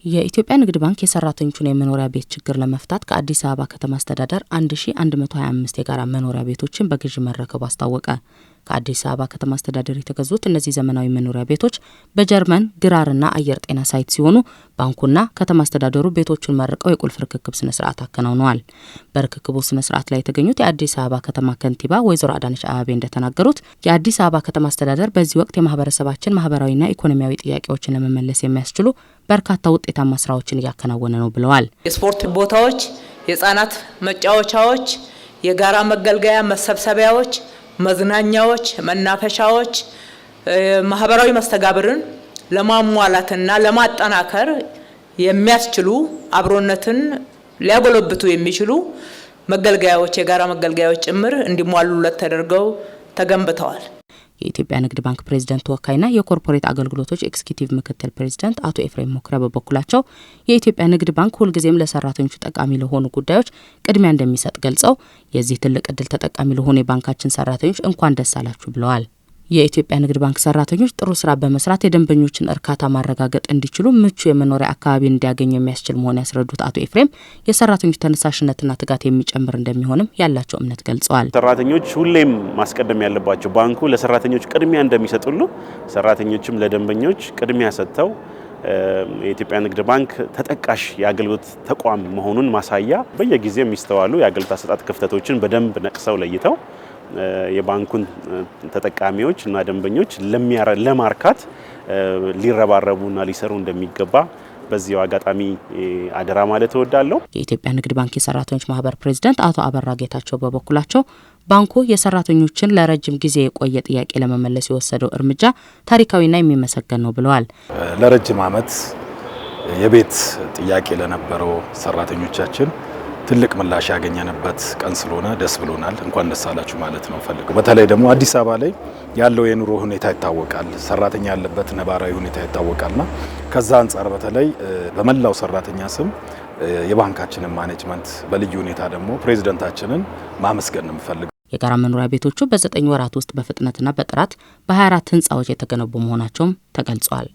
የኢትዮጵያ ንግድ ባንክ የሰራተኞቹን የመኖሪያ ቤት ችግር ለመፍታት ከአዲስ አበባ ከተማ አስተዳደር 1125 የጋራ መኖሪያ ቤቶችን በግዥ መረከቡ አስታወቀ። ከአዲስ አበባ ከተማ አስተዳደር የተገዙት እነዚህ ዘመናዊ መኖሪያ ቤቶች በጀርመን ግራርና አየር ጤና ሳይት ሲሆኑ ባንኩና ከተማ አስተዳደሩ ቤቶቹን መርቀው የቁልፍ ርክክብ ስነ ስርዓት አከናውነዋል። በርክክቡ ስነ ስርዓት ላይ የተገኙት የአዲስ አበባ ከተማ ከንቲባ ወይዘሮ አዳነች አቤቤ እንደተናገሩት የአዲስ አበባ ከተማ አስተዳደር በዚህ ወቅት የማህበረሰባችን ማህበራዊና ኢኮኖሚያዊ ጥያቄዎችን ለመመለስ የሚያስችሉ በርካታ ውጤታማ ስራዎችን እያከናወነ ነው ብለዋል። የስፖርት ቦታዎች፣ የህፃናት መጫወቻዎች፣ የጋራ መገልገያ መሰብሰቢያዎች፣ መዝናኛዎች፣ መናፈሻዎች ማህበራዊ መስተጋብርን ለማሟላትና ለማጠናከር የሚያስችሉ አብሮነትን ሊያጎለብቱ የሚችሉ መገልገያዎች የጋራ መገልገያዎች ጭምር እንዲሟሉለት ተደርገው ተገንብተዋል። የኢትዮጵያ ንግድ ባንክ ፕሬዝዳንት ተወካይና የኮርፖሬት አገልግሎቶች ኤክስኪዩቲቭ ምክትል ፕሬዝዳንት አቶ ኤፍሬም ሞክረ በበኩላቸው የኢትዮጵያ ንግድ ባንክ ሁልጊዜም ለሰራተኞቹ ጠቃሚ ለሆኑ ጉዳዮች ቅድሚያ እንደሚሰጥ ገልጸው የዚህ ትልቅ እድል ተጠቃሚ ለሆኑ የባንካችን ሰራተኞች እንኳን ደስ አላችሁ ብለዋል። የኢትዮጵያ ንግድ ባንክ ሰራተኞች ጥሩ ስራ በመስራት የደንበኞችን እርካታ ማረጋገጥ እንዲችሉ ምቹ የመኖሪያ አካባቢ እንዲያገኙ የሚያስችል መሆኑን ያስረዱት አቶ ኤፍሬም የሰራተኞች ተነሳሽነትና ትጋት የሚጨምር እንደሚሆንም ያላቸው እምነት ገልጸዋል። ሰራተኞች ሁሌም ማስቀደም ያለባቸው ባንኩ ለሰራተኞች ቅድሚያ እንደሚሰጡሉ ሰራተኞችም ለደንበኞች ቅድሚያ ሰጥተው የኢትዮጵያ ንግድ ባንክ ተጠቃሽ የአገልግሎት ተቋም መሆኑን ማሳያ በየጊዜው የሚስተዋሉ የአገልግሎት አሰጣጥ ክፍተቶችን በደንብ ነቅሰው ለይተው የባንኩን ተጠቃሚዎች እና ደንበኞች ለማርካት ሊረባረቡና ሊሰሩ እንደሚገባ በዚያው አጋጣሚ አደራ ማለት እወዳለሁ። የኢትዮጵያ ንግድ ባንክ የሰራተኞች ማህበር ፕሬዝዳንት አቶ አበራ ጌታቸው በበኩላቸው ባንኩ የሰራተኞችን ለረጅም ጊዜ የቆየ ጥያቄ ለመመለስ የወሰደው እርምጃ ታሪካዊና የሚመሰገን ነው ብለዋል። ለረጅም ዓመት የቤት ጥያቄ ለነበረው ሰራተኞቻችን ትልቅ ምላሽ ያገኘንበት ቀን ስለሆነ ደስ ብሎናል። እንኳን ደስ አላችሁ ማለት ነው ፈልገው። በተለይ ደግሞ አዲስ አበባ ላይ ያለው የኑሮ ሁኔታ ይታወቃል፣ ሰራተኛ ያለበት ነባራዊ ሁኔታ ይታወቃልና ከዛ አንጻር በተለይ በመላው ሰራተኛ ስም የባንካችንን ማኔጅመንት በልዩ ሁኔታ ደግሞ ፕሬዝዳንታችንን ማመስገን ነው የምፈልገው። የጋራ መኖሪያ ቤቶቹ በ9 ወራት ውስጥ በፍጥነትና በጥራት በ24 ህንጻዎች የተገነቡ መሆናቸውም ተገልጿል።